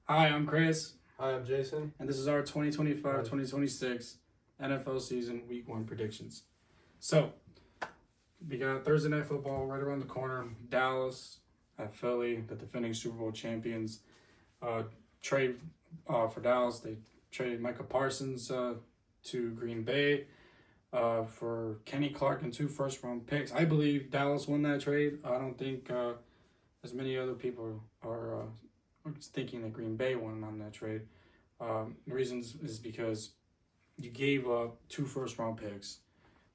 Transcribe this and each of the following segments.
Hi, I'm Chris, Hi, I'm Jason. and this is our 2025-2026 NFL season Week 1 predictions. So, we got Thursday Night Football right around the corner. Dallas at Philly, the defending Super Bowl champions. Trade for Dallas, they traded Micah Parsons to Green Bay for Kenny Clark and 2 first-round picks. I believe Dallas won that trade. I don't think as many other people are thinking that Green Bay won on that trade. The reason is because you gave up 2 first-round picks.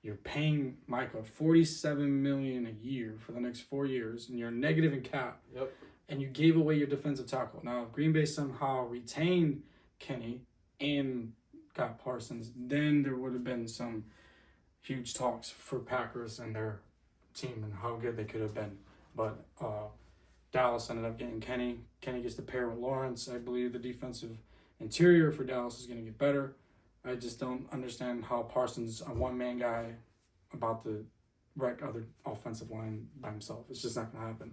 You're paying Micah $47 million a year for the next 4 years, and you're negative in cap. Yep. And you gave away your defensive tackle. Now, if Green Bay somehow retained Kenny and got Parsons, then there would have been some huge talks for Packers and their team and how good they could have been. But Dallas ended up getting Kenny. Kenny gets to pair with Lawrence. I believe the defensive interior for Dallas is going to get better. I just don't understand how Parsons, a one-man guy, about to wreck other offensive line by himself. It's just not going to happen.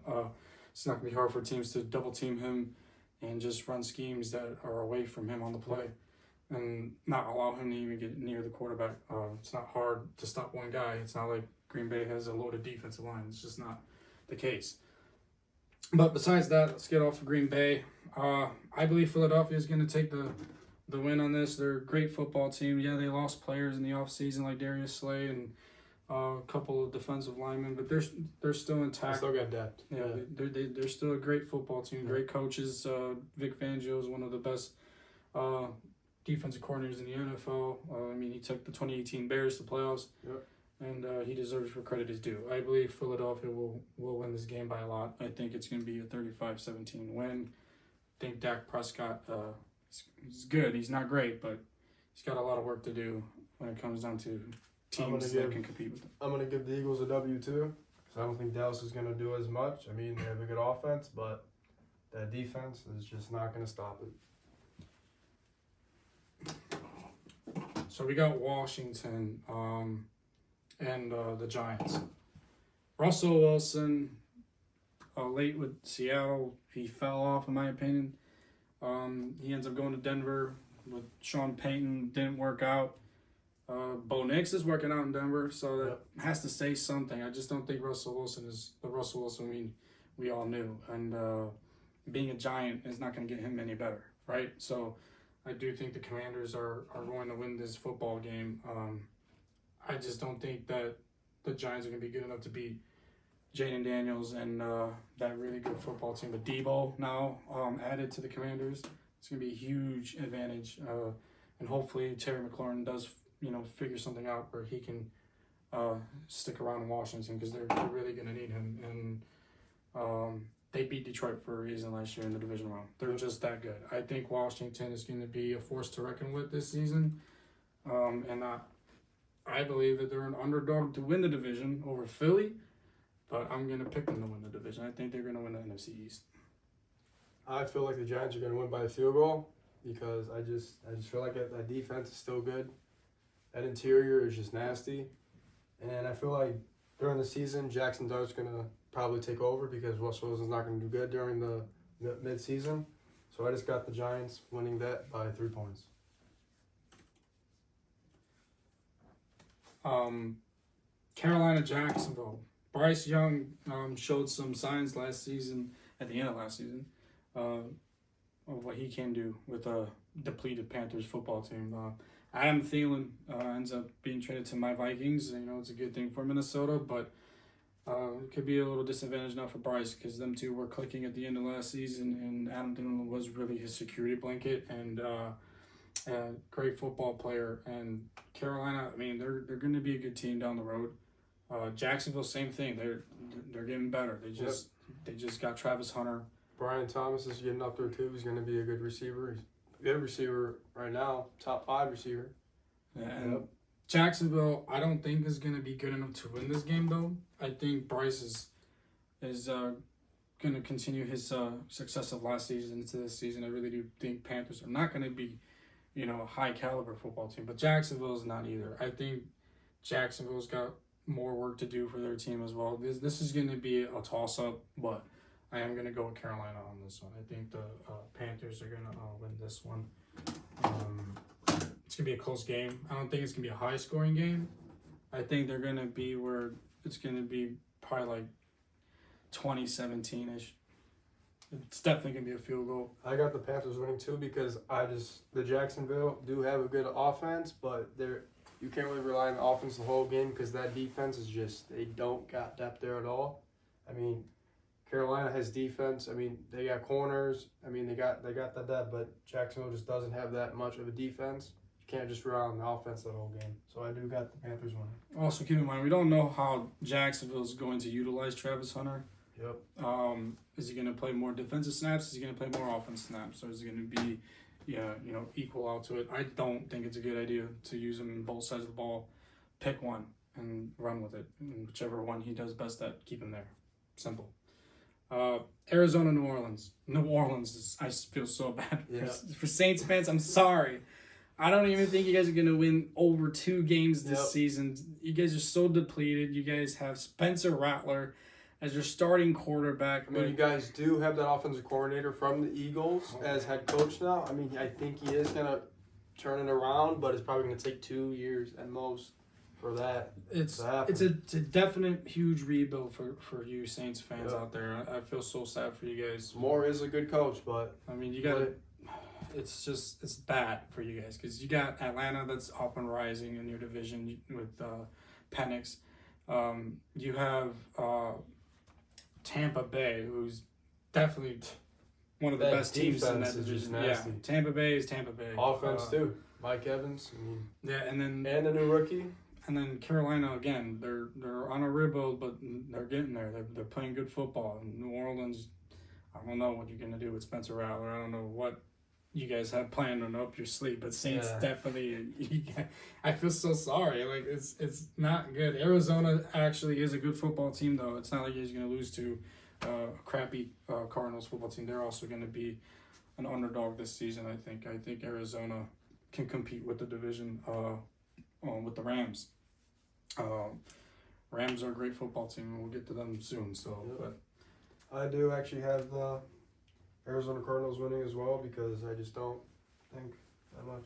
It's not going to be hard for teams to double-team him and just run schemes that are away from him on the play and not allow him to even get near the quarterback. It's not hard to stop one guy. It's not like Green Bay has a loaded defensive line. It's just not the case. But besides that, let's get off of Green Bay. I believe Philadelphia is going to take the win on this. They're a great football team. Yeah, they lost players in the offseason like Darius Slay and a couple of defensive linemen, but they're still intact. They still got depth. Yeah, they're still a great football team. Yeah. Great coaches. Vic Fangio is one of the best defensive coordinators in the NFL. He took the 2018 Bears to the playoffs. Yep. And he deserves where credit is due. I believe Philadelphia will win this game by a lot. I think it's going to be a 35-17 win. I think Dak Prescott is good. He's not great, but he's got a lot of work to do when it comes down to teams that can compete with them. I'm going to give the Eagles a W too, because I don't think Dallas is going to do as much. They have a good offense, but that defense is just not going to stop it. So we got Washington and the Giants. Russell Wilson, late with Seattle, he fell off in my opinion. He ends up going to Denver with Sean Payton, didn't work out. Bo Nix is working out in Denver, so that has to say something. I just don't think Russell Wilson is the Russell Wilson we all knew. And being a Giant is not going to get him any better, right? So I do think the Commanders are going to win this football game. I just don't think that the Giants are going to be good enough to beat Jaden Daniels and that really good football team. But Debo now added to the Commanders. It's going to be a huge advantage. And hopefully Terry McLaurin does, figure something out where he can stick around in Washington because they're really going to need him. And they beat Detroit for a reason last year in the division round. They're just that good. I think Washington is going to be a force to reckon with this season. I believe that they're an underdog to win the division over Philly, but I'm going to pick them to win the division. I think they're going to win the NFC East. I feel like the Giants are going to win by a field goal because I just feel like that defense is still good. That interior is just nasty. And I feel like during the season, Jackson Dart's going to probably take over because Russell Wilson's not going to do good during the mid-season. So I just got the Giants winning that by 3 points. Carolina, Jacksonville. Bryce Young showed some signs at the end of last season, of what he can do with a depleted Panthers football team. Adam Thielen ends up being traded to my Vikings. It's a good thing for Minnesota, but it could be a little disadvantage now for Bryce because them two were clicking at the end of last season, and Adam Thielen was really his security blanket and a great football player. And Carolina, they're going to be a good team down the road. Jacksonville, same thing. They're getting better. They just got Travis Hunter. Brian Thomas is getting up there too. He's going to be a good receiver. He's a good receiver right now, top 5 receiver. And Jacksonville, I don't think is going to be good enough to win this game though. I think Bryce is going to continue his success of last season into this season. I really do think Panthers are not going to be, a high caliber football team, but Jacksonville is not either. I think Jacksonville's got more work to do for their team as well. This is going to be a toss up, but I am gonna go with Carolina on this one. I think the Panthers are gonna win this one. It's gonna be a close game. I don't think it's gonna be a high scoring game. I think they're gonna be where it's gonna be probably like 2017 ish. It's definitely gonna be a field goal. I got the Panthers winning too because the Jacksonville do have a good offense, but you can't really rely on the offense the whole game because that defense is just they don't got depth there at all. I mean, Carolina has defense. I mean, they got corners. I mean, they got the depth, but Jacksonville just doesn't have that much of a defense. You can't just rely on the offense the whole game. So I do got the Panthers winning. Also, keep in mind we don't know how Jacksonville is going to utilize Travis Hunter. Yep. Is he going to play more defensive snaps? Is he going to play more offense snaps? Or is it going to be, equal out to it? I don't think it's a good idea to use him on both sides of the ball. Pick one and run with it. And whichever one he does best at, keep him there. Simple. Arizona, New Orleans. New Orleans, I feel so bad for Saints fans. I'm sorry. I don't even think you guys are going to win over 2 games this season. You guys are so depleted. You guys have Spencer Rattler as your starting quarterback. I mean, you guys do have that offensive coordinator from the Eagles as head coach now. I mean, I think he is going to turn it around, but it's probably going to take 2 years at most for that it's to happen. It's a definite huge rebuild for you Saints fans out there. I feel so sad for you guys. Moore is a good coach, but I mean, you got to. It's bad for you guys because you got Atlanta that's up and rising in your division with Penix. You have Tampa Bay, who's definitely one of the best teams in that division. Yeah, Tampa Bay is Tampa Bay. Offense too. Mike Evans. I mean, and the new rookie. And then Carolina again. They're on a rebuild, but they're getting there. They're playing good football. And New Orleans, I don't know what you're gonna do with Spencer Rattler. I don't know what you guys have planned on up your sleeve, but Saints definitely. I feel so sorry. Like it's not good. Arizona actually is a good football team, though. It's not like you're going to lose to a crappy Cardinals football team. They're also going to be an underdog this season. I think Arizona can compete with the division with the Rams. Rams are a great football team, and we'll get to them soon. So, but I do actually have the Arizona Cardinals winning as well because I just don't think that much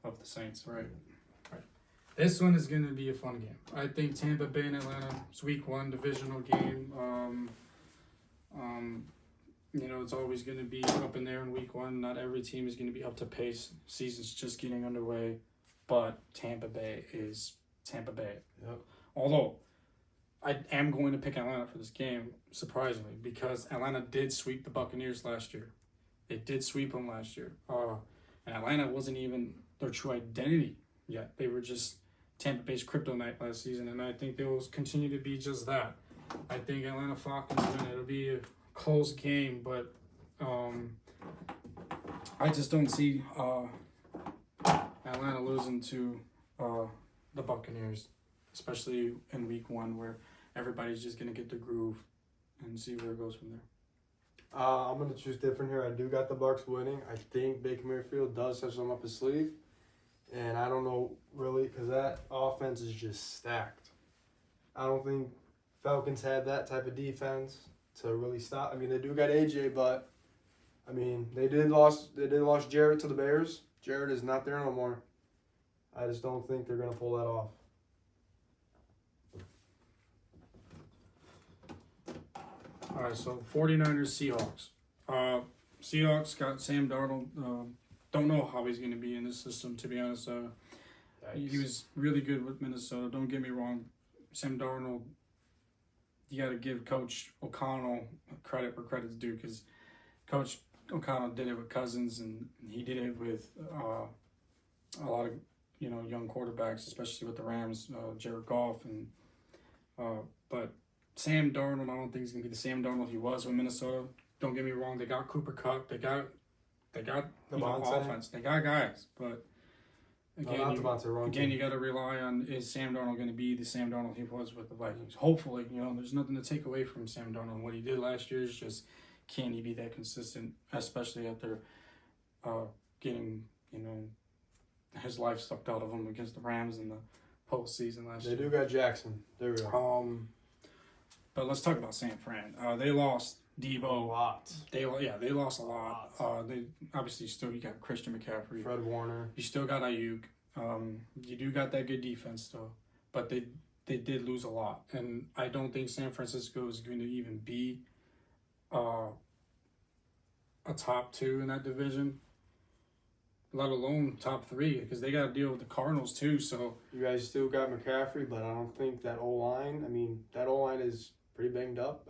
of the Saints, right? This one is going to be a fun game. I think Tampa Bay and Atlanta. It's week 1 divisional game. It's always going to be up in there in week 1. Not every team is going to be up to pace. Season's just getting underway, but Tampa Bay is Tampa Bay. Yep. Although I am going to pick Atlanta for this game, surprisingly, because Atlanta did sweep the Buccaneers last year. They did sweep them last year. And Atlanta wasn't even their true identity yet. They were just Tampa Bay's kryptonite last season, and I think they will continue to be just that. I think Atlanta Falcons win. It'll be a close game, but I just don't see Atlanta losing to the Buccaneers, especially in week 1 where everybody's just going to get the groove and see where it goes from there. I'm going to choose different here. I do got the Bucs winning. I think Baker Mayfield does have some up his sleeve. And I don't know really because that offense is just stacked. I don't think Falcons had that type of defense to really stop. I mean, they do got AJ, but I mean, they did lost Jarrett to the Bears. Jarrett is not there no more. I just don't think they're going to pull that off. All right, so 49ers, Seahawks. Seahawks got Sam Darnold. Don't know how he's going to be in this system, to be honest. He was really good with Minnesota. Don't get me wrong. Sam Darnold, you got to give Coach O'Connell credit where credit's due because Coach O'Connell did it with Cousins and he did it with a lot of young quarterbacks, especially with the Rams, Jared Goff. But Sam Darnold, I don't think he's going to be the Sam Darnold he was with Minnesota. Don't get me wrong. They got Cooper Kupp. They got offense. They got guys. But again, you got to rely on, is Sam Darnold going to be the Sam Darnold he was with the Vikings? Hopefully, there's nothing to take away from Sam Darnold. What he did last year is just, can he be that consistent, especially after getting, his life sucked out of him against the Rams in the postseason last year. They do got Jackson. There we go. But let's talk about San Fran. They lost Debo. A lot. They lost a lot. They obviously you got Christian McCaffrey, Fred Warner. you still got Ayuk. You do got that good defense though, but they did lose a lot, and I don't think San Francisco is going to even be a top 2 in that division, let alone top 3, because they got to deal with the Cardinals too. So You guys still got McCaffrey, but I don't think that O-line, that O-line is pretty banged up.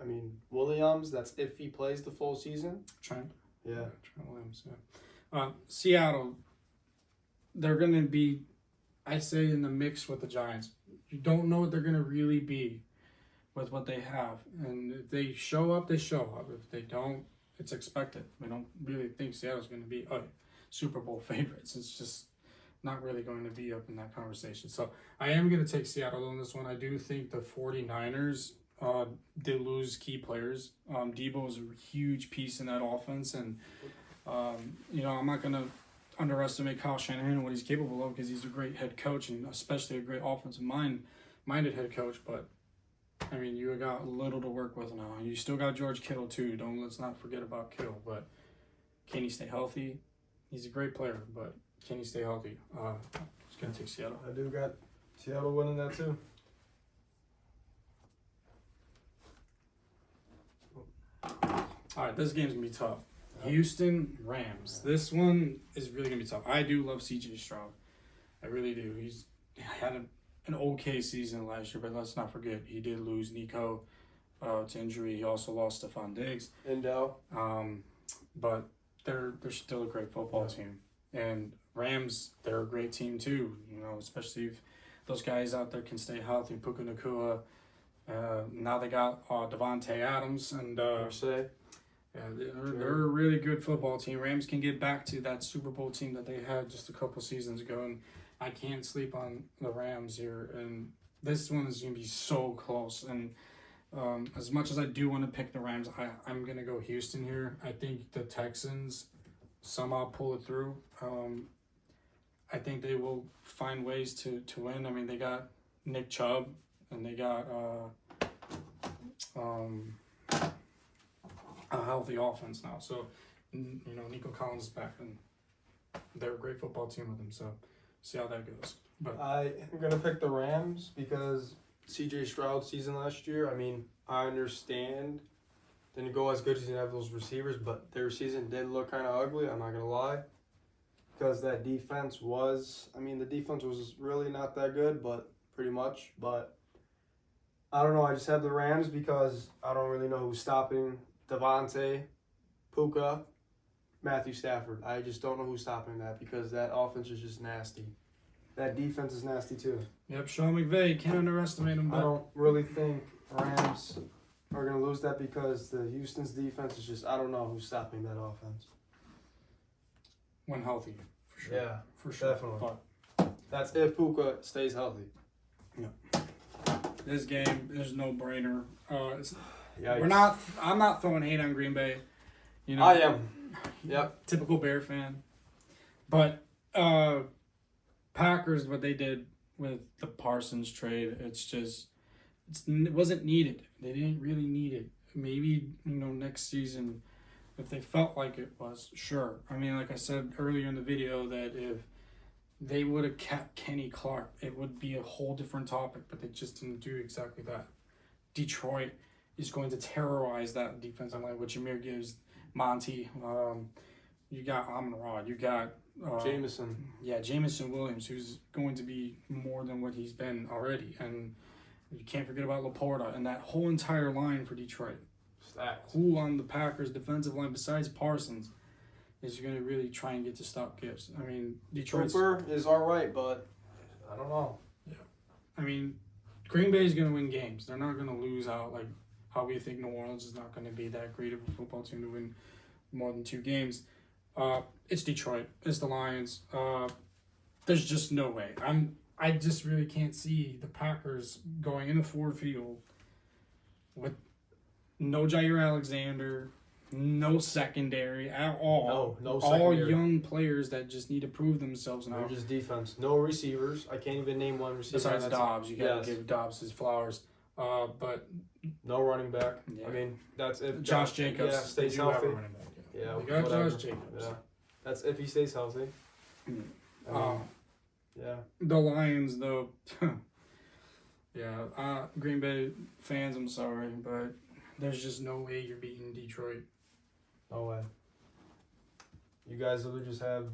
Williams, that's if he plays the full season. Trent Yeah. Seattle, they're going to be, I say, in the mix with the Giants. You don't know what they're going to really be with what they have. And if they show up, they show up. If they don't, it's expected. We don't really think Seattle's going to be Super Bowl favorites. It's just not really going to be up in that conversation. So I am going to take Seattle on this one. I do think the 49ers did lose key players. Debo is a huge piece in that offense. And, I'm not going to underestimate Kyle Shanahan and what he's capable of, because he's a great head coach and especially a great offensive minded head coach. But you got little to work with now. You still got George Kittle too. Let's not forget about Kittle. But can he stay healthy? He's a great player, but can he stay healthy? Just gonna take Seattle. I do got Seattle winning that too. All right, this game's gonna be tough. Houston Rams. This one is really gonna be tough. I do love C.J. Stroud. I really do. He's had an okay season last year, but let's not forget he did lose Nico to injury. He also lost Stephon Diggs. Endell. But they're still a great football team. And Rams, they're a great team too. Especially if those guys out there can stay healthy. Puka Nacua. Now they got Devontae Adams and Say. yeah, they're a really good football team. Rams can get back to that Super Bowl team that they had just a couple seasons ago, and I can't sleep on the Rams here. And this one is going to be so close. And as much as I do want to pick the Rams, I'm going to go Houston here. I think the Texans somehow pull it through. I think they will find ways to win. They got Nick Chubb, and they got a healthy offense now. So, Nico Collins is back, and they're a great football team with him. So, see how that goes. But I am going to pick the Rams because C.J. Stroud's season last year, I understand didn't go as good as he didn't have those receivers, but their season did look kind of ugly, I'm not going to lie. Because that defense was, the defense was really not that good, but pretty much. But I don't know, I just have the Rams because I don't really know who's stopping Devontae, Puka, Matthew Stafford. I just don't know who's stopping that because that offense is just nasty. That defense is nasty too. Yep, Sean McVay, can't underestimate him. I don't really think Rams are going to lose that because the Houston's defense is just, I don't know who's stopping that offense. When healthy, for sure. Yeah, for sure. definitely. But that's if Puka stays healthy. This game is no brainer. Yikes. I'm not throwing hate on Green Bay. I am. Yep. Typical Bear fan. But Packers, what they did with the Parsons trade, it wasn't needed. They didn't really need it. Maybe, next season, if they felt like it was, sure. Like I said earlier in the video, that if they would have kept Kenny Clark, it would be a whole different topic, but they just didn't do exactly that. Detroit is going to terrorize that defensive line with Jahmyr Gibbs, Monty. You got Amon-Ra. You got Jameson. Yeah, Jameson Williams, who's going to be more than what he's been already. And you can't forget about Laporta and that whole entire line for Detroit. Stacked. Who on the Packers defensive line besides Parsons is going to really try and get to stop Gibbs? Detroit's... Cooper is all right, but I don't know. Yeah. Green Bay is going to win games. They're not going to lose out like how we think New Orleans is not going to be that great of a football team to win more than 2 games. It's Detroit. It's the Lions. There's just no way. I just really can't see the Packers going into Ford Field with no Jair Alexander, no secondary at all. No all secondary. Young players that just need to prove themselves now. They're just defense. No receivers. I can't even name one receiver. Besides Dobbs, you got to give Dobbs his flowers. But No running back. Yeah. I mean, that's if Josh Jacobs stays they do have a healthy. running back. Yeah, we got whatever. Josh Jacobs. Yeah, that's if he stays healthy. I mean, yeah. The Lions, though, yeah, Green Bay fans, I'm sorry, but there's just no way you're beating Detroit. No way. You guys literally just have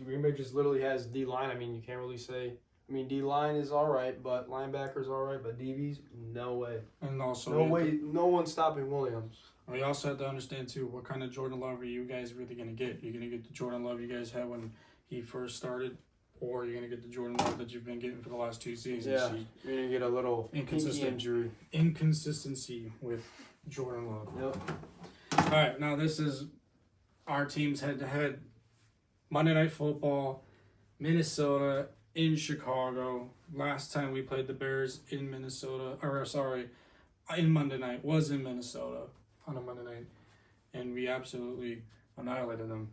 Green Bay just literally has D line. I mean, you can't really say. I mean, D line is all right, but linebackers all right, but DBs, no way. And also, No way. No one's stopping Williams. We also have to understand too what kind of Jordan Love are you guys really gonna get? You're gonna get the Jordan Love you guys had when he first started, or you're gonna get the Jordan Love that you've been getting for the last 2 seasons. Yeah, you're gonna get a little Inconsistent. injury. Inconsistency with Jordan Love. Yep. All right, now this is our teams head-to-head. Monday Night Football, Minnesota in Chicago. Last time we played the Bears in Minnesota, in Monday night, was in Minnesota on a Monday night, and we absolutely annihilated them.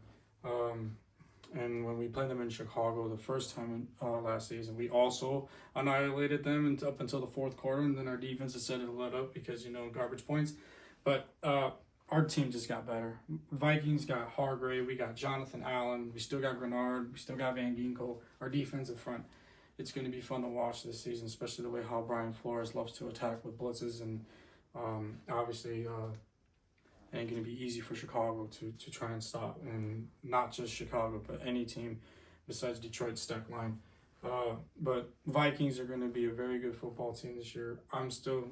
And when we played them in Chicago the first time last season, we also annihilated them up until the fourth quarter, and then our defense decided to let up because, garbage points. But our team just got better. Vikings got Hargrave, we got Jonathan Allen, we still got Grenard, we still got Van Ginkel. Our defensive front, it's going to be fun to watch this season, especially the way how Brian Flores loves to attack with blitzes, and obviously ain't going to be easy for Chicago to try and stop, and not just Chicago, but any team besides Detroit's stack line. But Vikings are going to be a very good football team this year. I'm still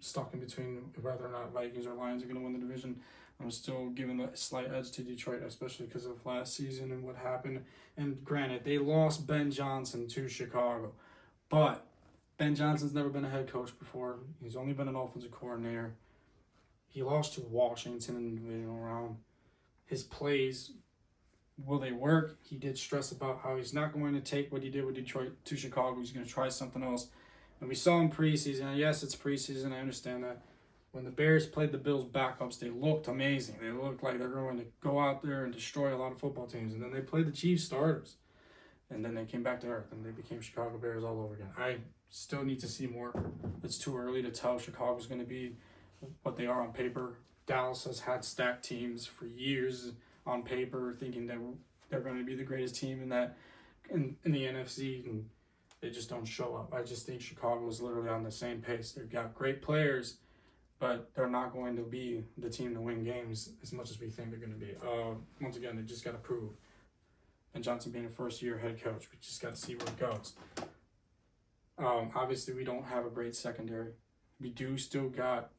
stuck in between whether or not Vikings or Lions are going to win the division. I'm still giving a slight edge to Detroit, especially because of last season and what happened. And granted, they lost Ben Johnson to Chicago, but Ben Johnson's never been a head coach before. He's only been an offensive coordinator. He lost to Washington in the divisional round. His plays, will they work? He did stress about how he's not going to take what he did with Detroit to Chicago. He's going to try something else. And we saw in preseason, and yes, it's preseason, I understand that. When the Bears played the Bills backups, they looked amazing. They looked like they're going to go out there and destroy a lot of football teams. And then they played the Chiefs starters. And then they came back to earth, and they became Chicago Bears all over again. I still need to see more. It's too early to tell Chicago's going to be what they are on paper. Dallas has had stacked teams for years on paper, thinking that they're going to be the greatest team in the NFC, and they just don't show up. I just think Chicago is literally on the same pace. They've got great players, but they're not going to be the team to win games as much as we think they're going to be. Once again, they just got to prove. And Johnson being a first-year head coach, we just got to see where it goes. Obviously, we don't have a great secondary. We do still got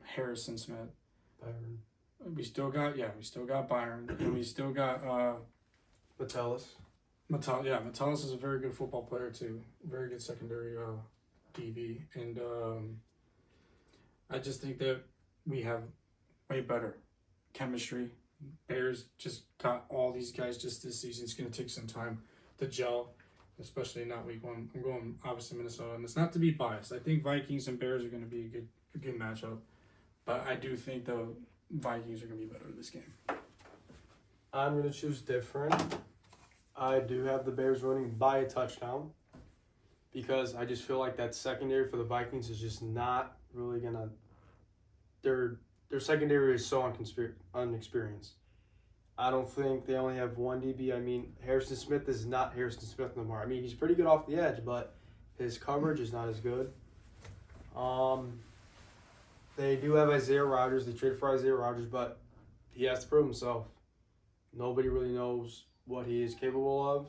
Harrison Smith. Byron. We still got Byron, and we still got Metellus. Metellus is a very good football player too. Very good secondary DB, and I just think that we have way better chemistry. Bears just got all these guys just this season. It's going to take some time to gel, especially not week one. I'm going obviously Minnesota, and it's not to be biased. I think Vikings and Bears are going to be a good matchup, but I do think the Vikings are going to be better in this game. I'm going to choose different. I do have the Bears winning by a touchdown because I just feel like that secondary for the Vikings is just not really going to... Their secondary is so unexperienced. I don't think they only have one DB. I mean, Harrison Smith is not Harrison Smith no more. I mean, he's pretty good off the edge, but his coverage is not as good. They do have Isaiah Rodgers. They traded for Isaiah Rodgers, but he has to prove himself. Nobody really knows what he is capable of.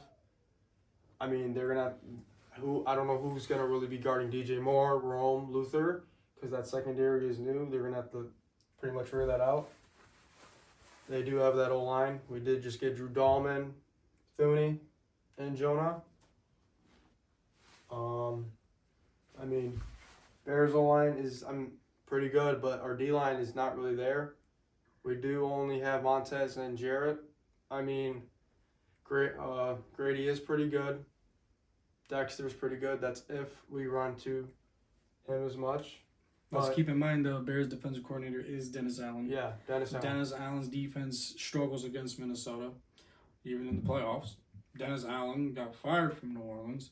I mean, they're going to... I don't know who's going to really be guarding DJ Moore, Rome, Luther, because that secondary is new. They're going to have to pretty much figure that out. They do have that O-line. We did just get Drew Dahlman, Thuney, and Jonah. I mean, Bears O-line is pretty good, but our D-line is not really there. We do only have Montez and Jarrett. I mean, Grady is pretty good. Dexter's pretty good. That's if we run to him as much. Let's keep in mind the Bears defensive coordinator is Dennis Allen. Yeah, Dennis Allen. Dennis Allen's defense struggles against Minnesota, even in the playoffs. Dennis Allen got fired from New Orleans,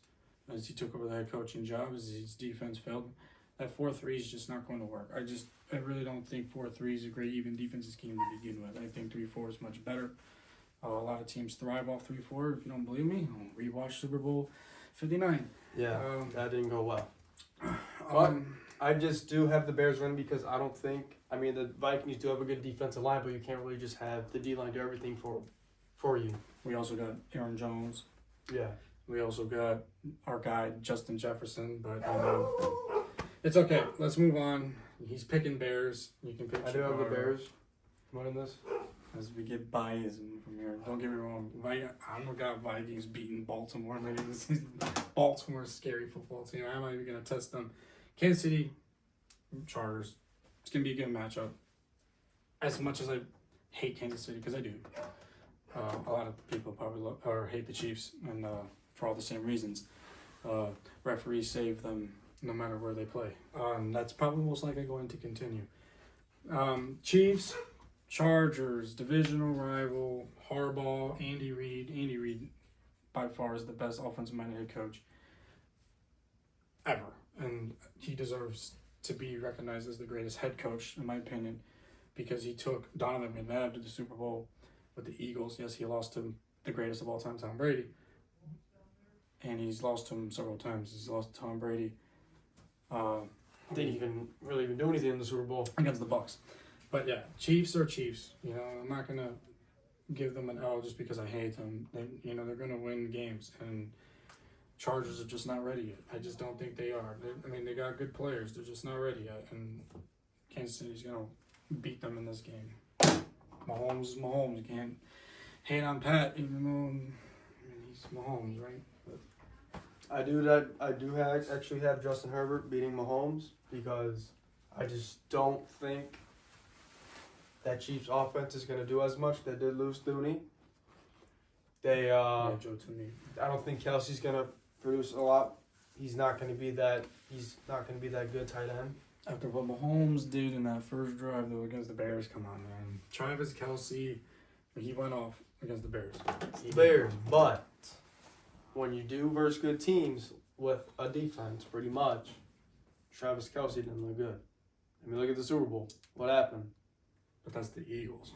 as he took over the head coaching job, as his defense failed. That 4-3 is just not going to work. I really don't think 4-3 is a great even defensive scheme to begin with. I think 3-4 is much better. A lot of teams thrive off 3-4. If you don't believe me, rewatch Super Bowl 59. Yeah, that didn't go well. Um, I just do have the Bears win because I don't think. I mean, the Vikings do have a good defensive line, but you can't really just have the D line do everything for you. we also got Aaron Jones. Yeah. We also got our guy Justin Jefferson, but it's okay. Let's move on. He's picking Bears. You can pick. I do have the Bears winning this. As we get biasm from here. Don't get me wrong. I'm got Vikings beating Baltimore later this season. Baltimore's a scary football team. I'm not even gonna test them. Kansas City Chargers. It's gonna be a good matchup. As much as I hate Kansas City, because I do. A lot of people probably hate the Chiefs, and for all the same reasons. Referees save them no matter where they play. That's probably most likely going to continue. Chiefs, Chargers, divisional rival, Harbaugh, Andy Reid. Andy Reid, by far, is the best offensive-minded head coach ever, and he deserves to be recognized as the greatest head coach, in my opinion, because he took Donovan McNabb to the Super Bowl with the Eagles. Yes, he lost to the greatest of all time, Tom Brady, and he's lost to him several times. He's lost to Tom Brady. Didn't even really do anything in the Super Bowl against the Bucs. But yeah, Chiefs are Chiefs. You know, I'm not gonna give them an L just because I hate them. They're gonna win games, and Chargers are just not ready yet. I just don't think they are. They got good players. They're just not ready yet, and Kansas City's gonna beat them in this game. Mahomes is Mahomes. You can't hate on Pat, even though he's Mahomes, right? But I do actually have Justin Herbert beating Mahomes because I just don't think that Chiefs offense is going to do as much. They did lose Thuney. Joe Tooney. I don't think Kelsey's going to produce a lot. He's not going to be that good tight end. After what Mahomes did in that first drive though against the Bears, come on, man. Travis Kelce, he went off against the Bears. But when you do versus good teams with a defense, pretty much, Travis Kelce didn't look good. I mean, look at the Super Bowl. What happened? But that's the Eagles.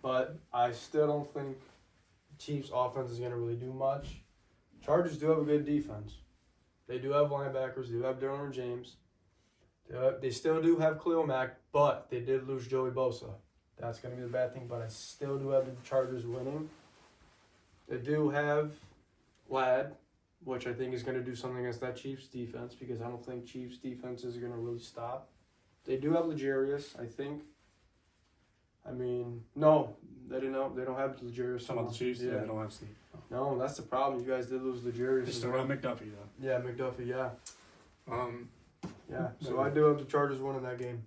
But I still don't think Chiefs' offense is going to really do much. Chargers do have a good defense. They do have linebackers. They do have Derwin James. They still do have Khalil Mack, but they did lose Joey Bosa. That's going to be the bad thing, but I still do have the Chargers winning. They do have Ladd, which I think is going to do something against that Chiefs defense because I don't think Chiefs defense is going to really stop. They do have L'Jarius, I think. No, they don't. They don't have L'Jarius. Talking about the Chiefs, yeah, they don't have Steve. No, that's the problem. You guys did lose L'Jarius. They still got McDuffie though. Yeah, McDuffie. Yeah. Yeah. So I do have the Chargers winning that game.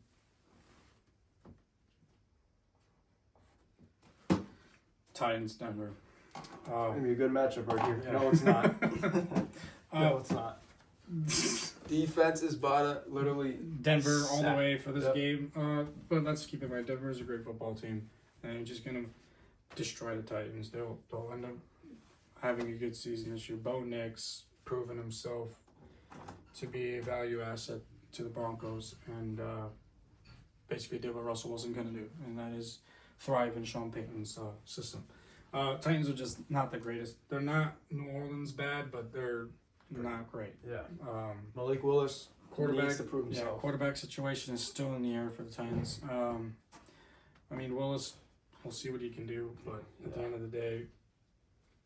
Titans, Denver. It's gonna be a good matchup right here. Yeah. No, it's not. No, it's not. Defense is literally Denver all the sack. way for this Yep. game. But let's keep in mind, Denver is a great football team, and they're just gonna destroy the Titans. They'll end up having a good season this year. Bo Nix proven himself to be a value asset to the Broncos, and basically did what Russell wasn't gonna do, and that is thrive in Sean Payton's system. Titans are just not the greatest. They're not New Orleans bad, but they're not great. Yeah. Malik Willis needs to prove himself. Yeah, quarterback situation is still in the air for the Titans. Willis, we'll see what he can do, but at the end of the day,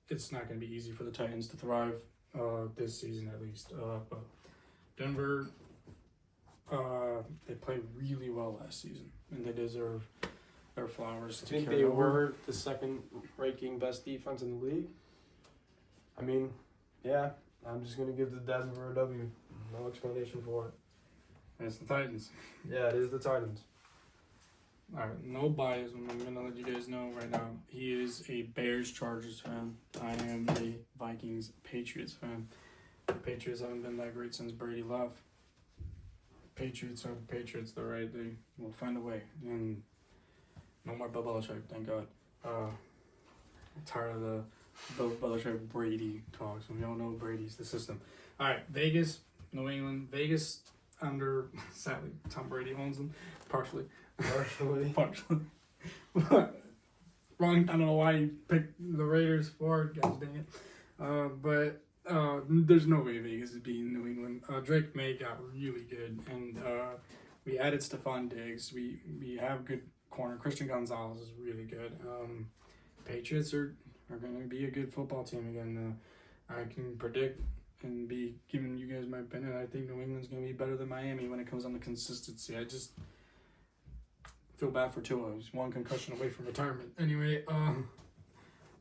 it's not going to be easy for the Titans to thrive this season at least. But Denver, they played really well last season, and they deserve their flowers. I think they were the second-ranking best defense in the league. Yeah, I'm just going to give the Denver a W. No explanation for it. And it's the Titans. Yeah, it is the Titans. All right, no bias. I'm going to let you guys know right now. He is a Bears-Chargers fan. I am a Vikings-Patriots fan. The Patriots haven't been that great since Brady left. Patriots are the Patriots. They're right. They will find a way. And no more Bill Belichick, thank God. I'm tired of the Bill Belichick, Brady talks, and we all know Brady's the system. All right, Vegas, New England, Vegas under. Sadly, Tom Brady owns them, partially. Partially. Wrong. I don't know why he picked the Raiders for it. Gosh dang it. But there's no way Vegas is beating New England. Drake May got really good, and we added Stephon Diggs. We have good corner. Christian Gonzalez is really good. Patriots are going to be a good football team again. I can predict and be giving you guys my opinion. I think New England's going to be better than Miami when it comes on the consistency. I just feel bad for Tua. He's one concussion away from retirement. Anyway,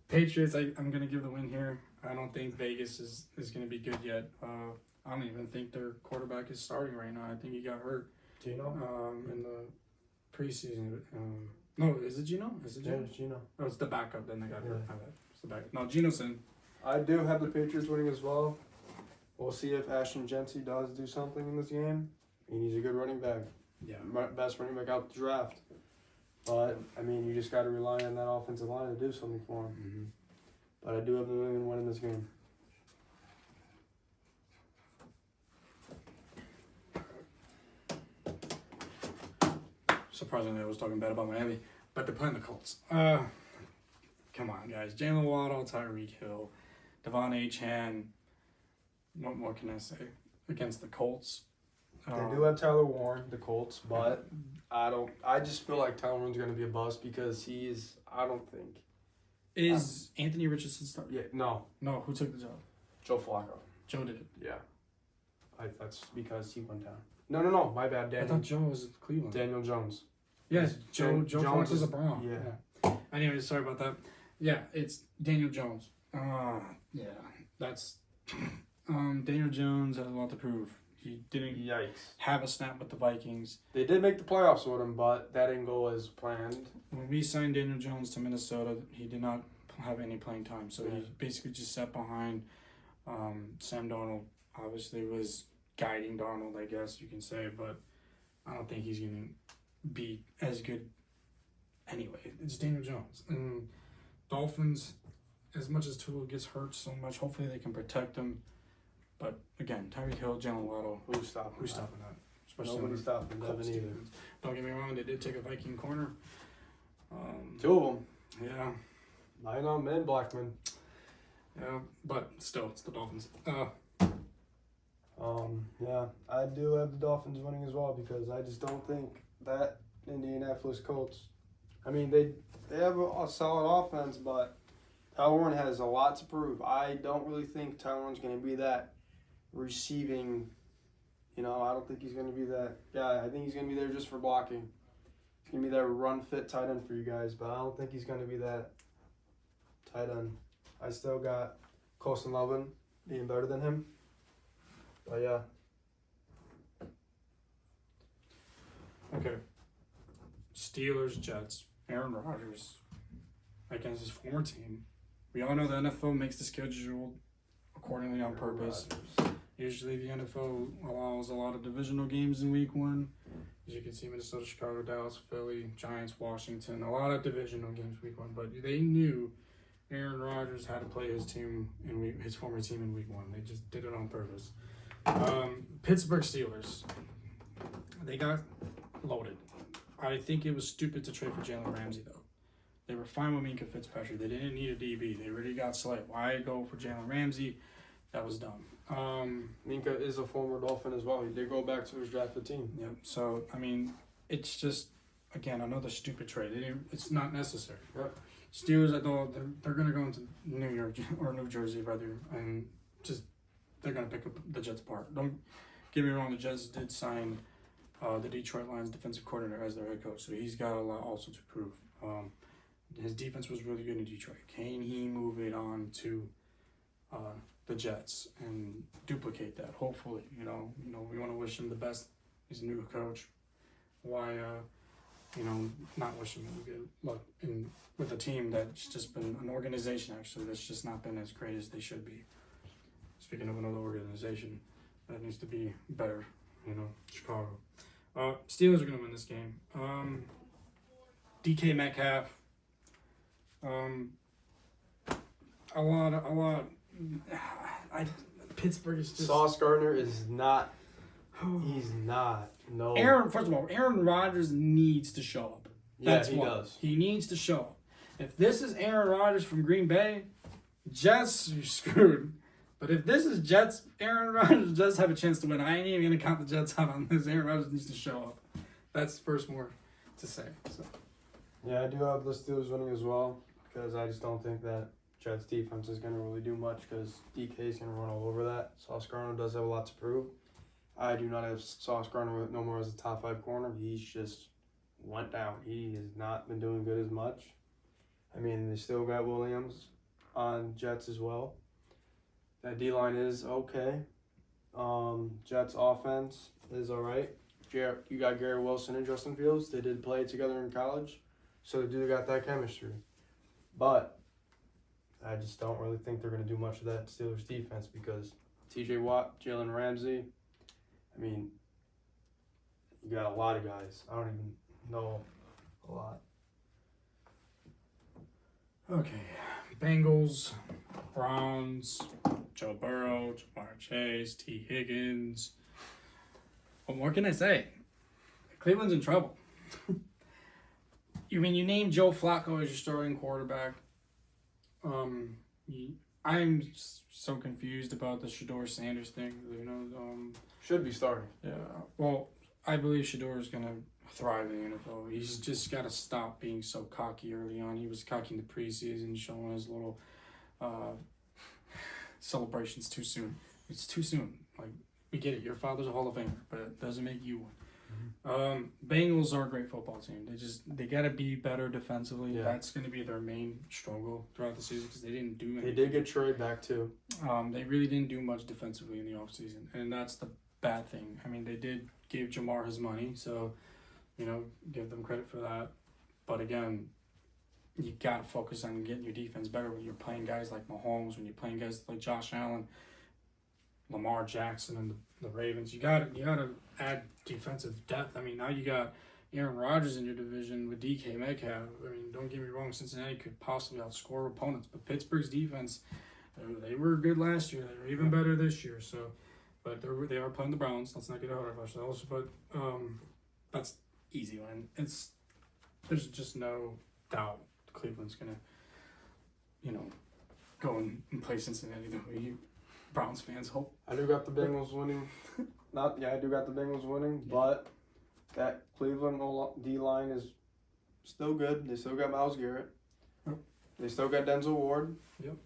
Patriots, I'm going to give the win here. I don't think Vegas is going to be good yet. I don't even think their quarterback is starting right now. I think he got hurt Gino? in the preseason. No, is it Gino? Is it Yeah, Gino? it's Gino. Oh, it's the backup. Then they got hurt. Yeah. It's the backup. No, Gino's in. I do have the Patriots winning as well. We'll see if Ashton Jency does do something in this game. He's a good running back. Yeah. Best running back out the draft. But, I mean, you just got to rely on that offensive line to do something for him. Mm-hmm. But I do have the New England winning this game. Surprisingly, I was talking bad about Miami, but they're playing the Colts. Come on, guys. Jalen Waddle, Tyreek Hill, Devon Achane. What more can I say? Against the Colts. They do have Tyler Warren, the Colts, but I just feel like Tyler Warren's going to be a bust because I don't think. Is Anthony Richardson starting? Yeah, no. No, who took the job? Joe Flacco. Joe did it. Yeah. That's because he went down. No, my bad, I Daniel. thought Joe was at Cleveland. Daniel Jones. Yes, Joe Jones Fox is is- a Brown. yeah. Anyway, sorry about that. Yeah, it's Daniel Jones. Yeah, that's Daniel Jones has a lot to prove. He didn't Yikes. have a snap with the Vikings. They did make the playoffs with him, but that didn't go as planned. When we signed Daniel Jones to Minnesota, he did not have any playing time, so Yeah. he basically just sat behind Sam Darnold. Obviously, was guiding Darnold, I guess you can say, but I don't think he's going to be as good anyway. It's Daniel Jones. And Dolphins, as much as Tua gets hurt so much, hopefully they can protect him. But again, Tyreek Hill, Jalen Waddle, Who's stopping? who's stopping that? Especially Nobody's under stopping Colts Devin either. defense. Don't get me wrong, they did take a Viking corner. Two of them. Yeah, Lionel and Blackman. yeah, but still, it's the Dolphins. Yeah, I do have the Dolphins winning as well because I just don't think that Indianapolis Colts. I mean, they have a solid offense, but Tyler Warren has a lot to prove. I don't really think Tyler Warren's going to be that receiving. I don't think he's going to be that guy. I think he's going to be there just for blocking. He's going to be that run fit tight end for you guys, but I don't think he's going to be that tight end. I still got Colson Lovin being better than him. But yeah. Okay. Steelers, Jets, Aaron Rodgers against his former team. We all know the NFL makes the schedule accordingly on purpose. Usually the NFL allows a lot of divisional games in week one. As you can see, Minnesota, Chicago, Dallas, Philly, Giants, Washington, a lot of divisional games week one. But they knew Aaron Rodgers had to play his team his former team in week one. They just did it on purpose. Pittsburgh Steelers, they got loaded. I think it was stupid to trade for Jalen Ramsey, though. They were fine with Minka Fitzpatrick. They didn't need a DB. They already got Slay. Why go for Jalen Ramsey? That was dumb. Minka is a former Dolphin as well. He did go back to his drafted team. Yeah. So I mean, it's just again another stupid trade. It's not necessary. Yep. Steelers, I know they're gonna go into New York or New Jersey rather, and just they're gonna pick up the Jets apart. Don't get me wrong. The Jets did sign the Detroit Lions defensive coordinator as their head coach, so he's got a lot also to prove. His defense was really good in Detroit. Can he move it on to the Jets and duplicate that? Hopefully, we want to wish him the best. He's a new coach. Why, not wish him good luck with a team that's just been an organization actually that's just not been as great as they should be. Speaking of another organization that needs to be better, Chicago. Steelers are gonna win this game. DK Metcalf. a lot. Pittsburgh is just. Sauce Gardner is not. He's not. No. First of all, Aaron Rodgers needs to show up. Yeah, he does. He needs to show up. If this is Aaron Rodgers from Green Bay, Jets, you're screwed. But if this is Jets, Aaron Rodgers does have a chance to win. I ain't even going to count the Jets out on this. Aaron Rodgers needs to show up. That's the first more to say. So. Yeah, I do have the Steelers winning as well because I just don't think that Jets defense is going to really do much because DK is going to run all over that. Sauce Gardner does have a lot to prove. I do not have Sauce Gardner no more as a top 5 corner. He's just went down. He has not been doing good as much. I mean, they still got Williams on Jets as well. That D-line is okay. Jets offense is all right. You got Garrett Wilson and Justin Fields. They did play together in college, so they do got that chemistry. But I just don't really think they're going to do much of that Steelers defense because T.J. Watt, Jalen Ramsey, I mean, you got a lot of guys. I don't even know a lot. Okay. Bengals, Browns, Joe Burrow, Jamar Chase, T. Higgins. What more can I say? Cleveland's in trouble. You name Joe Flacco as your starting quarterback. I'm so confused about the Shador Sanders thing. Should be starting. Yeah. Well, I believe Shador is gonna thrive in the NFL. He's just got to stop being so cocky early on. He was cocky in the preseason, showing his little celebrations too soon. It's too soon. Like, we get it. Your father's a Hall of Famer, but it doesn't make you one. Bengals are a great football team. They got to be better defensively. Yeah. That's going to be their main struggle throughout the season because they didn't do anything. They did get Troy back too. They really didn't do much defensively in the offseason, and that's the bad thing. I mean, they did give Jamar his money, so give them credit for that. But again, you got to focus on getting your defense better when you're playing guys like Mahomes, when you're playing guys like Josh Allen, Lamar Jackson, and the Ravens. You got to add defensive depth. I mean, now you got Aaron Rodgers in your division with DK Metcalf. I mean, don't get me wrong, Cincinnati could possibly outscore opponents, but Pittsburgh's defense, they were good last year. They were even better this year. So, but they are playing the Browns. Let's not get ahead of ourselves. But that's easy one. There's just no doubt Cleveland's gonna, go and play Cincinnati the way you Browns fans hope. I do got the Bengals winning. I do got the Bengals winning, but that Cleveland D-line is still good. They still got Myles Garrett. Yep. They still got Denzel Ward. Yep.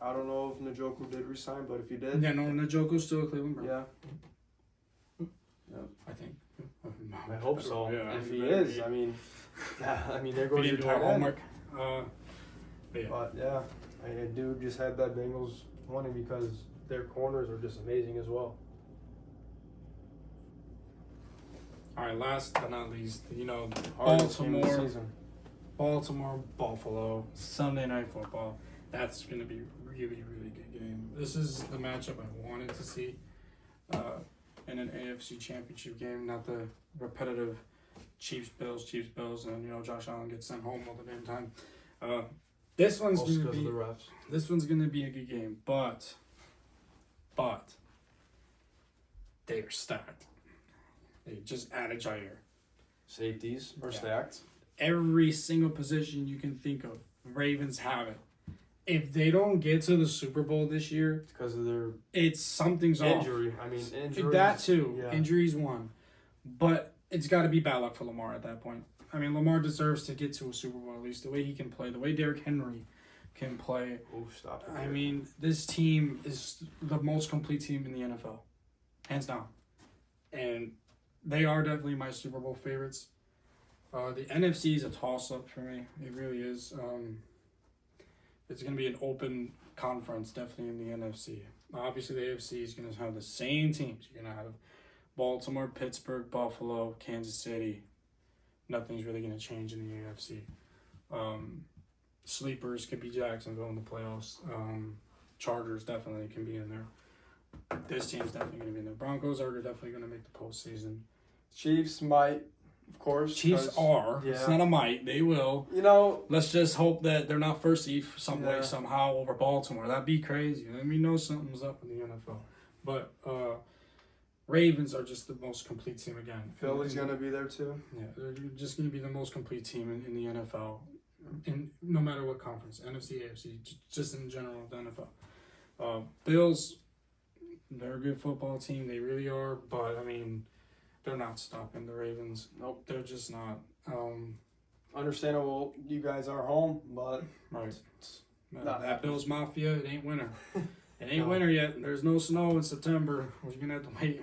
I don't know if Njoku did resign, but if he did. Yeah, no, Njoku's still a Cleveland Brown. Yeah. Yep. I think. I hope so. Yeah, if he is, I mean, there goes your tight end. homework. But yeah, I do just had that Bengals winning because their corners are just amazing as well. All right, last but not least, Hardest game of the Baltimore, Buffalo, Sunday Night Football. That's going to be a really, really good game. This is the matchup I wanted to see in an AFC Championship game, not the repetitive Chiefs Bills, and Josh Allen gets sent home all the damn time. This one's going to be the refs. This one's going to be a good game, but they are stacked. They just added Jair. Safeties are stacked. Every single position you can think of, Ravens have it. If they don't get to the Super Bowl this year, It's because of their something's injury. off. I mean, injuries. That too. Yeah. Injuries one. But it's got to be bad luck for Lamar at that point. I mean, Lamar deserves to get to a Super Bowl at least. The way he can play, the way Derrick Henry can play. Oh, stop it. I mean, this team is the most complete team in the NFL. Hands down. And they are definitely my Super Bowl favorites. The NFC is a toss-up for me. It really is. It's going to be an open conference, definitely in the NFC. Obviously, the AFC is going to have the same teams. You're going to have Baltimore, Pittsburgh, Buffalo, Kansas City. Nothing's really going to change in the AFC. Sleepers could be Jacksonville in the playoffs. Chargers definitely can be in there. This team's definitely going to be in there. Broncos are definitely going to make the postseason. Chiefs might, of course. Chiefs 'cause, are. It's yeah. not a might. They will. You know, Let's just hope that they're not first seed some way, Yeah. somehow over Baltimore. That'd be crazy. Let me know something's up in the NFL. But Ravens are just the most complete team again. Philly's gonna be there too. Yeah, they're just going to be the most complete team in the NFL, in no matter what conference, NFC, AFC, just in general, the NFL. Bills, they're a good football team. They really are. But, I mean, they're not stopping the Ravens. Nope. They're just not. Understandable, you guys are home, but Right. Not That happening. Bills Mafia, it ain't winter. It ain't No. winter yet. There's no snow in September. We're going to have to wait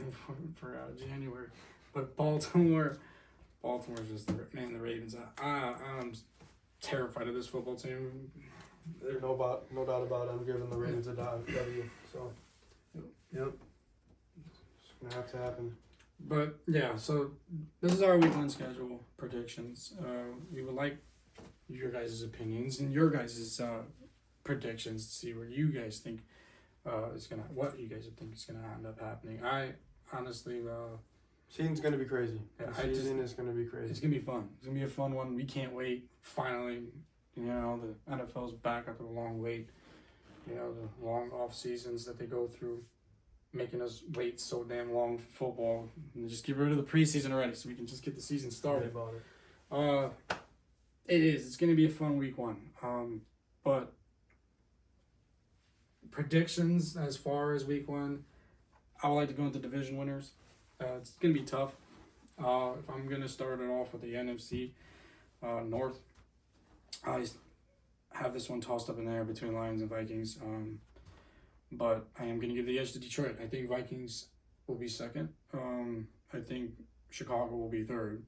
for January. But Baltimore's just, the Ravens. I'm terrified of this football team. there's no doubt about it. I'm giving the Ravens a W. So, yep, it's gonna have to happen. But yeah, so this is our week one schedule predictions. We would like your guys' opinions and your guys' predictions to see where you guys think what you guys think is gonna end up happening. I honestly, Season's gonna be crazy. Yeah, The season is gonna be it's crazy. gonna be fun. It's gonna be a fun one. We can't wait. Finally, you know, the NFL's back after a long wait. You know, the long off seasons that they go through, making us wait so damn long for football. And just get rid of the preseason already, so we can just get the season started. About it. It is. It's gonna be a fun week one. But predictions as far as week one, I would like to go into division winners. It's gonna be tough. If I'm gonna start it off with the NFC North, I have this one tossed up in the air between Lions and Vikings. But I am gonna give the edge to Detroit. I think Vikings will be second. I think Chicago will be third.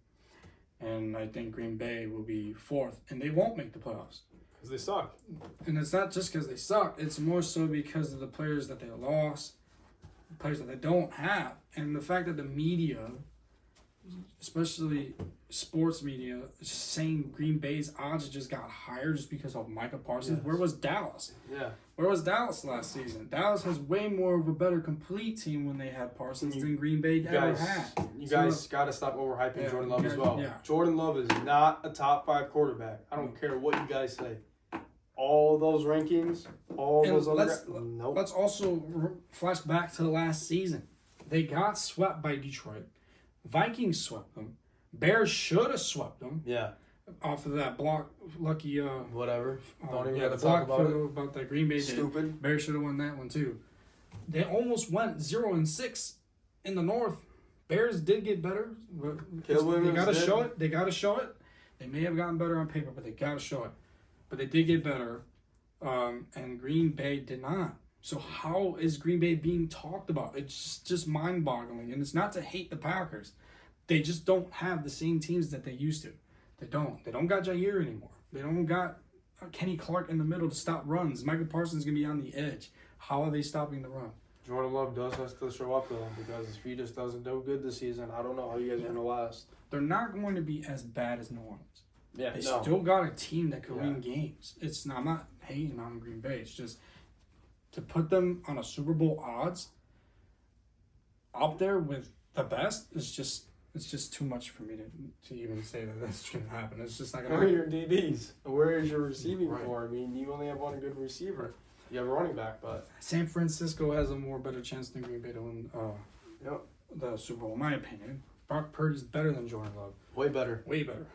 And I think Green Bay will be fourth. And they won't make the playoffs. Because they suck. And it's not just because they suck. It's more so because of the players that they lost, the players that they don't have. And the fact that the media, especially sports media, is saying Green Bay's odds just got higher just because of Micah Parsons. Yes. Where was Dallas? Yeah. Where was Dallas last season? Dallas has way more of a better complete team when they had Parsons than Green Bay ever had. You So, guys got to stop overhyping Yeah, Jordan Love as yeah, well. yeah. Jordan Love is not a top 5 quarterback. I don't care what you guys say. All those rankings, all And those other let's- nope. Let's also flash back to last season. They got swept by Detroit. Vikings swept them. Bears should have swept them Yeah. off of that block. Lucky, Whatever. Don't even yeah, have the to talk block about for it. about that Green Bay did. Stupid. Bears should have won that one too. They almost went 0-6 in the North. Bears did get better. Caleb They Williams got to did. show it. They got to show it. They may have gotten better on paper, but they got to show it. But they did get better, and Green Bay did not. So how is Green Bay being talked about? It's just mind-boggling, and it's not to hate the Packers. They just don't have the same teams that they used to. They don't. They don't got Jair anymore. They don't got Kenny Clark in the middle to stop runs. Michael Parsons going to be on the edge. How are they stopping the run? Jordan Love does have to show up though, because if he just doesn't do good this season, I don't know how you guys are gonna last. They're not going to be as bad as New Orleans. Yeah. They still got a team that could Yeah. win games. It's not, I'm not hating on Green Bay. It's just to put them on a Super Bowl odds up there with the best is just it's just too much for me to even say that that's going to happen. It's just not going to Where are happen. your DBs? Where is your receiving Right. core? I mean, you only have one good receiver. You have a running back, but San Francisco has a more better chance than Green Bay to win Yep. the Super Bowl, in my opinion. Brock Purdy's better than Jordan Love. way better. Way better.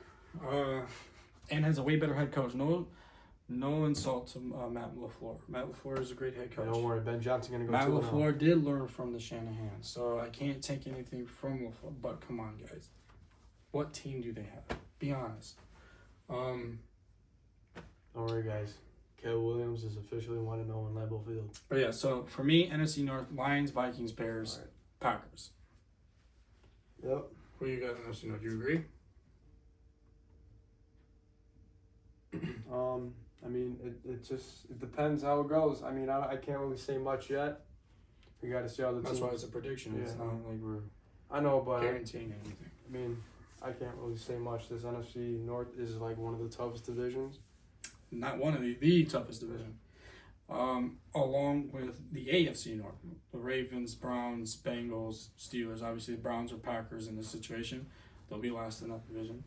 And has a way better head coach. No insult to Matt LaFleur. Matt LaFleur is a great head coach. Don't worry, Ben Johnson gonna go Matt 2-0. LaFleur did learn from the Shanahan, so I can't take anything from LaFleur. But come on, guys. What team do they have? Be honest. Don't worry, guys. Caleb Williams is officially 1-0 in Lambeau Field. But yeah, so for me, NFC North, Lions, Vikings, Bears, All right. Packers. Yep. Who you got in NFC North? Do you agree? I mean, it depends how it goes. I mean, I can't really say much yet. We got to see how the That's teams. why it's a prediction. It's Yeah. not like we're I know, but guaranteeing anything. I mean, I can't really say much. This NFC North is like one of the toughest divisions. Not one of the toughest division. Along with the AFC North, the Ravens, Browns, Bengals, Steelers. Obviously, the Browns are Packers in this situation. They'll be last in that division.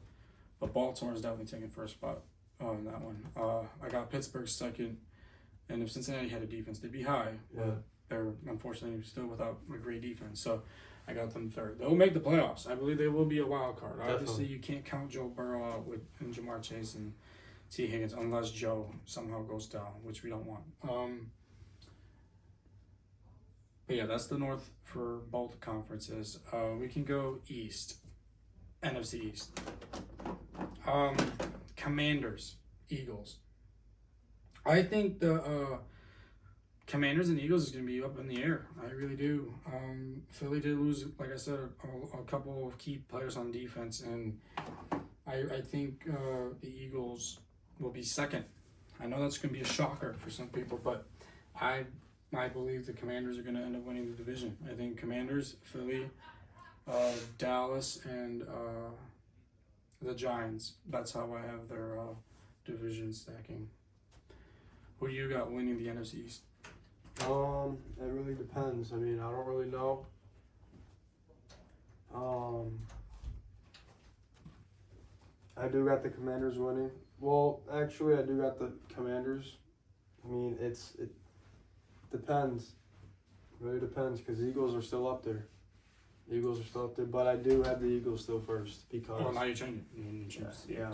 But Baltimore is definitely taking first spot in that one. I got Pittsburgh second. And if Cincinnati had a defense, they'd be high. Yeah. But they're unfortunately still without a great defense. So I got them third. They'll make the playoffs. I believe they will be a wild card. Definitely. Obviously, you can't count Joe Burrow out and Jamar Chase and T. Higgins unless Joe somehow goes down, which we don't want. But yeah, that's the North for both conferences. We can go East, NFC East. Commanders, Eagles. I think the Commanders and Eagles is going to be up in the air. I really do. Philly did lose, like I said, a couple of key players on defense, and I think the Eagles will be second. I know that's going to be a shocker for some people, but I believe the Commanders are going to end up winning the division. I think Commanders, Philly, Dallas, and the Giants. That's how I have their division stacking. Who do you got winning the NFC East? It really depends. I mean, I don't really know. I do got the Commanders winning. Well, actually, I do got the Commanders. I mean, it depends. It really depends because Eagles are still up there. But I do have the Eagles still first because. Oh, now you're changing. Yeah,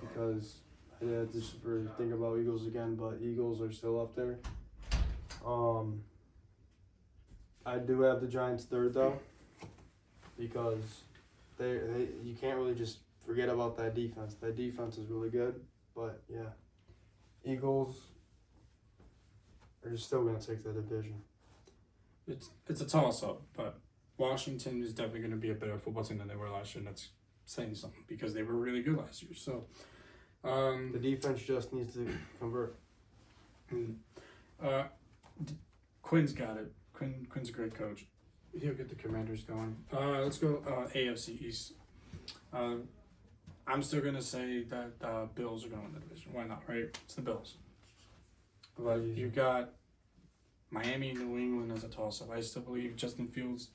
because I had to just really think about Eagles again, but Eagles are still up there. I do have the Giants third though, because they you can't really just forget about that defense. That defense is really good, but yeah, Eagles are still gonna take the division. It's a toss up, but Washington is definitely going to be a better football team than they were last year, and that's saying something because they were really good last year. So the defense just needs to convert. Quinn's got it. Quinn's a great coach. He'll get the Commanders going. Let's go AFC East. I'm still gonna say that Bills are going to win the division. Why not? Right? It's the Bills. But you got Miami and New England as a toss-up. I still believe Justin Fields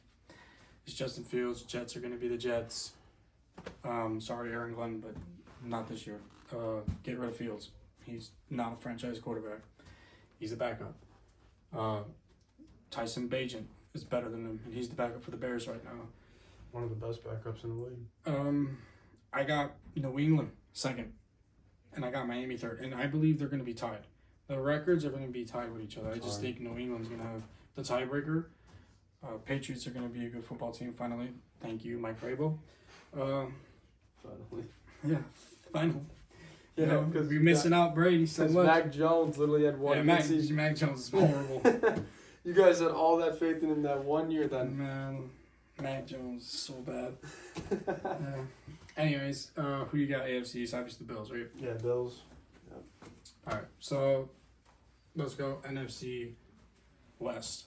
is Justin Fields. Jets are going to be the Jets. Sorry, Aaron Glenn, but not this year. Get rid of Fields. He's not a franchise quarterback. He's a backup. Tyson Bagent is better than him, and he's the backup for the Bears right now. One of the best backups in the league. I got New England second, and I got Miami third, and I believe they're going to be tied. The records are going to be tied with each other. I just think New England's going to have the tiebreaker. Patriots are going to be a good football team finally. Thank you, Mike Vrabel. Finally. Yeah, finally. Yeah, because we're missing out Brady so much. Mac Jones literally had one. Yeah, Mac Jones is horrible. You guys had all that faith in him that 1 year. Then man, Mac Jones is so bad. Anyways, who you got AFC? It's obviously the Bills, right? Yeah, Bills. Yep. All right, so let's go NFC West.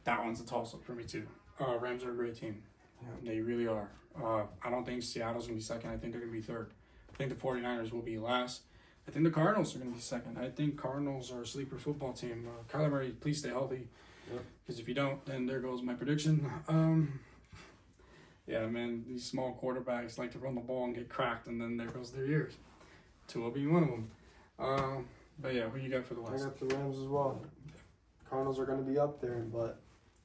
That one's a toss-up for me too. Rams are a great team. Yeah. They really are. I don't think Seattle's going to be second. I think they're going to be third. I think the 49ers will be last. I think the Cardinals are going to be second. I think Cardinals are a sleeper football team. Kyler Murray, please stay healthy. Because if you don't, then there goes my prediction. Yeah, man, these small quarterbacks like to run the ball and get cracked, and then there goes their years. Tua being one of them. But yeah, who you got for the West? I got the Rams as well. Cardinals are going to be up there, but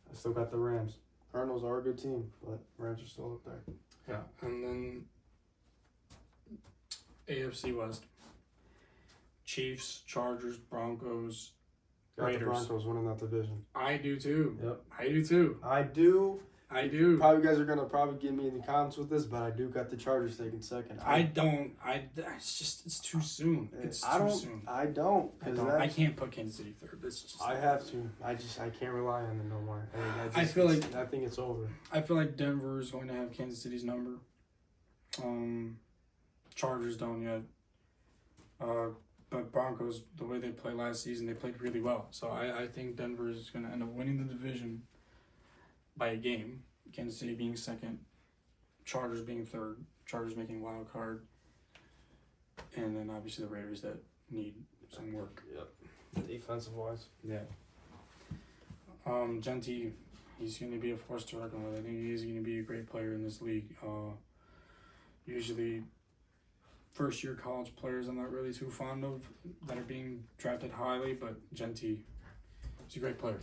I still got the Rams. Cardinals are a good team, but Rams are still up there. Yeah, and then AFC West. Chiefs, Chargers, Broncos, Got Raiders. the Broncos winning that division. I do too. Yep. I do too. I do. Probably you guys are going to probably get me in the comments with this, but I do got the Chargers taking second. It's too soon. It's too soon. I don't. I can't put Kansas City third. I have to. I can't rely on them no more. I think it's over. I feel like Denver is going to have Kansas City's number. Chargers don't yet. But Broncos, the way they played last season, they played really well. So I think Denver is going to end up winning the division by a game. Kansas City being second, Chargers being third, Chargers making wild card, and then obviously the Raiders that need some work. Yep. Defensive wise. Yeah. Gentry, he's going to be a force to reckon with. I think he's going to be a great player in this league. usually first-year college players I'm not really too fond of that are being drafted highly, but Genty, he's a great player.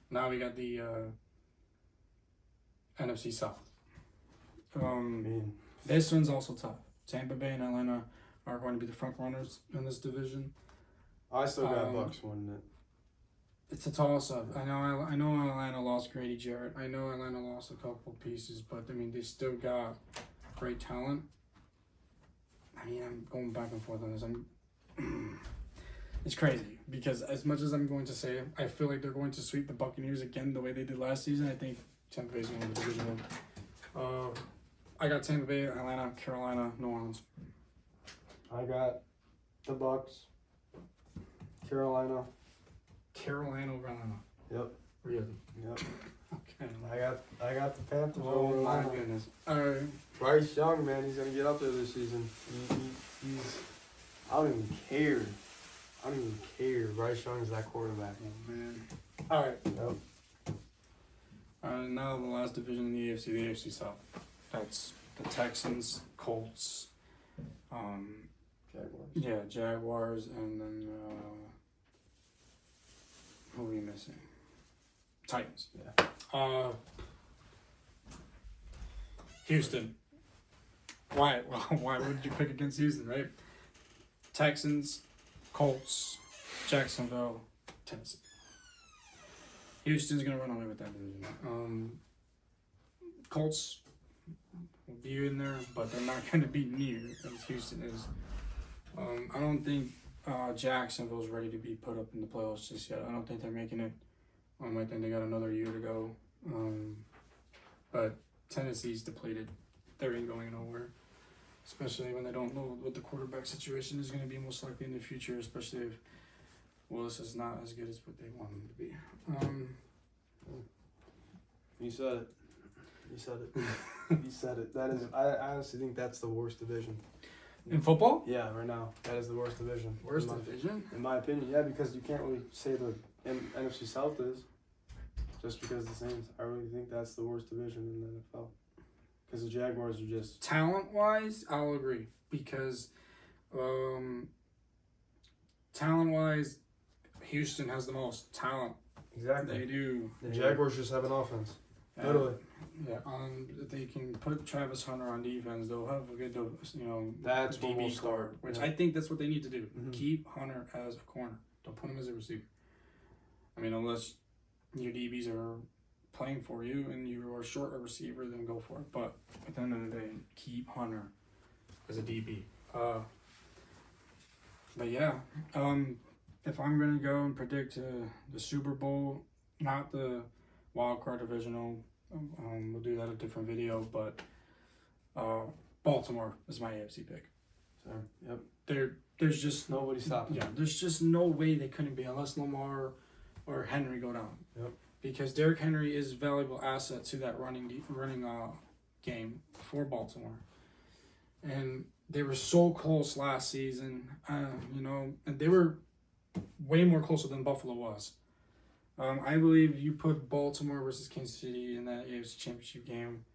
Now we got the NFC South. Man, This one's also tough. Tampa Bay and Atlanta are going to be the front runners in this division. I still got Bucks winning it. It's a toss-up. I know Atlanta lost Grady Jarrett. I know Atlanta lost a couple pieces, but I mean they still got great talent. I mean I'm going back and forth on this. It's crazy because as much as I'm going to say I feel like they're going to sweep the Buccaneers again the way they did last season. I think Tampa Bay's going to win the division. I got Tampa Bay, Atlanta, Carolina, New Orleans. I got the Bucks, Carolina. Carolina over Atlanta. Yep. Really? Yep. Okay. I got the Panthers Oh over my Atlanta. goodness. Alright. Bryce Young, man, he's gonna get up there this season. He's. I don't even care. Bryce Young's that quarterback. Oh man. Alright. Yep. Now the last division in the AFC South. That's the Texans, Colts, Jaguars. Jaguars, and then who are we missing? Titans. Yeah. Houston. Why? Why would you pick against Houston, right? Texans, Colts, Jacksonville, Tennessee. Houston's gonna run away with that division. Colts will be in there, but they're not gonna be near as Houston is. I don't think Jacksonville's ready to be put up in the playoffs just yet. I don't think they're making it. I think they got another year to go. But Tennessee's depleted. They ain't going nowhere. Especially when they don't know what the quarterback situation is going to be most likely in the future, especially if Willis is not as good as what they want him to be. You said it. You said it. That is. I honestly think that's the worst division. In football? Yeah, right now that is the worst division. Worst division? In my opinion, yeah, because you can't really say the NFC South is just because the Saints. I really think that's the worst division in the NFL. Because the Jaguars are just Talent-wise, I'll agree. Because talent-wise, Houston has the most talent. exactly. They do. The Jaguars just have an offense. Literally. Yeah, if they can put Travis Hunter on defense, they'll have a good, That's what DB we'll core, start. which Yeah. I think that's what they need to do. Mhm. Keep Hunter as a corner. Don't put him as a receiver. I mean, unless your DBs are playing for you and you are short a receiver, then go for it. But at the end of the day, keep Hunter as a DB. But yeah, if I'm gonna go and predict the Super Bowl, not the wild card divisional, we'll do that in a different video. But Baltimore is my AFC pick. So, yep. There's just Nobody stopping. yeah, there's just no way they couldn't be unless Lamar or Henry go down. Yep. Because Derrick Henry is a valuable asset to that running game for Baltimore. And they were so close last season, and they were way more closer than Buffalo was. I believe you put Baltimore versus Kansas City in that AFC Championship game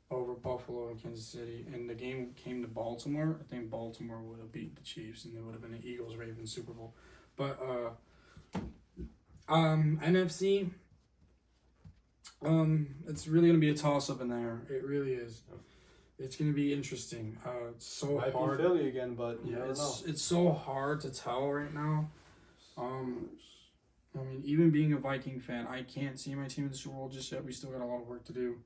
over Buffalo and Kansas City, and the game came to Baltimore. I think Baltimore would have beat the Chiefs, and it would have been an Eagles-Ravens Super Bowl. But NFC, it's really gonna be a toss-up in there. It really is. It's gonna be interesting. It's so Might hard. be Philly again, but you Yeah, never know. it's so hard to tell right now. I mean, even being a Viking fan, I can't see my team in the Super Bowl just yet. We still got a lot of work to do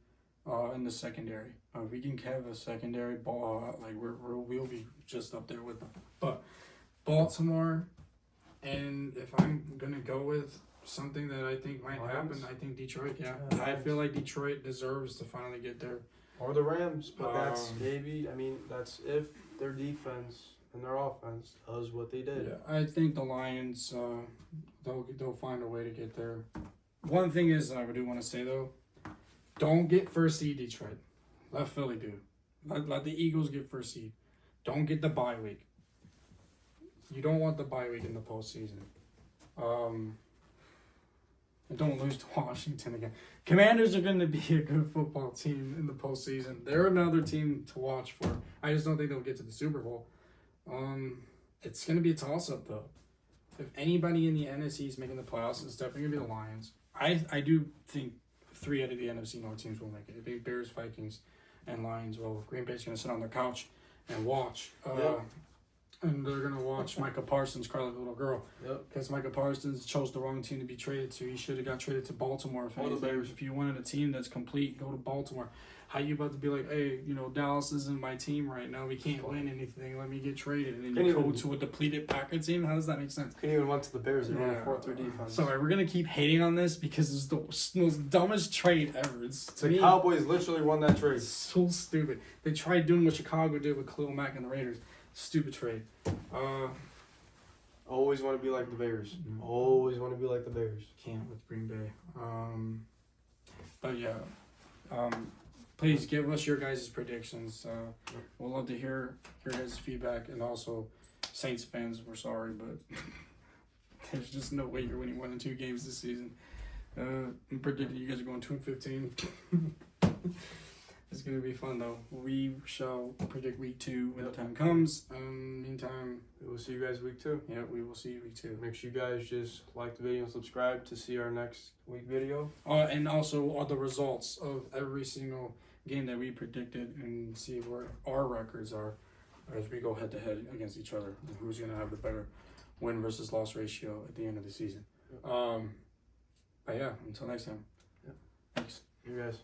in the secondary. We can have a secondary ball, we'll be just up there with them. But Baltimore, and if I'm gonna go with something that I think might happen, Lions? I think Detroit. Yeah, Yeah, I feel like Detroit deserves to finally get there. Or the Rams, but that's Um, maybe. I mean, that's if their defense and their offense does what they did. Yeah, I think the Lions, they'll find a way to get there. One thing is I do want to say though, don't get first seed Detroit. Let Philly do. Let the Eagles get first seed. Don't get the bye week. You don't want the bye week in the postseason. and don't lose to Washington again. Commanders are going to be a good football team in the postseason. They're another team to watch for. I just don't think they'll get to the Super Bowl. It's going to be a toss-up, though. If anybody in the NFC is making the playoffs, it's definitely going to be the Lions. I do think 3 out of the NFC North teams will make it. I think Bears, Vikings, and Lions will. Green Bay's going to sit on their couch and watch. And they're going to watch Micah Parsons cry like a little girl. Because Micah Parsons chose the wrong team to be traded to. He should have got traded to Baltimore. If you wanted a team that's complete, go to Baltimore. How you about to be like, hey, Dallas isn't my team right now. We can't win anything. Let me get traded. And then you go to a depleted Packer team? How does that make sense? Couldn't even went to the Bears. They won a 4-3 defense. Sorry, we're going to keep hating on this because it's the most dumbest trade ever. The Cowboys literally won that trade. It's so stupid. They tried doing what Chicago did with Khalil Mack and the Raiders. Stupid trade. Always want to be like the Bears. Always want to be like the Bears. Can't with Green Bay. But yeah. Please give us your guys' predictions. We'll love to hear your guys' feedback. And also, Saints fans, we're sorry, but there's just no way you're winning 1 and 2 games this season. I'm predicting you guys are going 2-15. It's going to be fun, though. We shall predict week 2 when the time comes. Meantime, we'll see you guys week 2. Yeah, we will see you week 2. Make sure you guys just like the video and subscribe to see our next week video. And also all the results of every single game that we predicted and see where our records are as we go head-to-head against each other. And who's going to have the better win versus loss ratio at the end of the season. But yeah, until next time. Yep. Thanks. You guys.